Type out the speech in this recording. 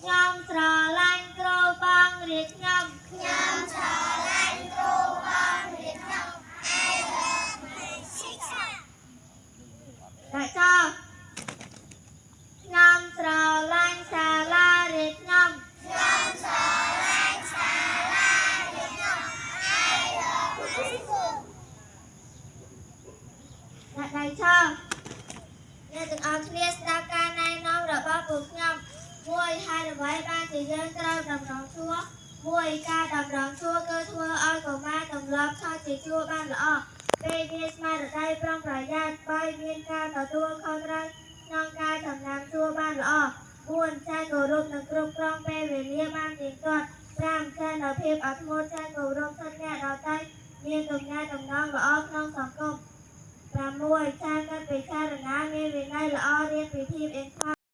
nhom trò lanh cừu băng riết nhom nhom trò lanh cừu băng riết nhom đại cho nhom trò lanh xà la riết nhom nhom trò lanh xà la riết nhom đại choអ្នកទាំងអស់គ្នាស្ដាប់ការណែនាំរបស់ពួកខ្ញុំមួយហើយអ្វីបានជាយើងត្រូវតម្រង់ជួរមួយការតម្រង់ជួរគឺធ្វើឲ្យកុមារទម្លាប់ឆោតជាជួរបានល្អពេលមានស្មារតីប្រុងប្រយ័ត្ន3មានការទទួលខុសត្រូវក្នុងការចំណាំជួរបានល្អ4ចេះគោរពនិងគ្រប់គ្រងពេលវេលាបានទៀងទាត់5ចេះនៅភាពអត់ធ្មត់ចេះគោរពសិទ្ធិអ្នកដទៃមានទំនាក់ទំនងល្អក្នុងសង្គម6ការគិតពិចារណាមានវិន័យល្អរៀនពីភាពអៀនខ្មាស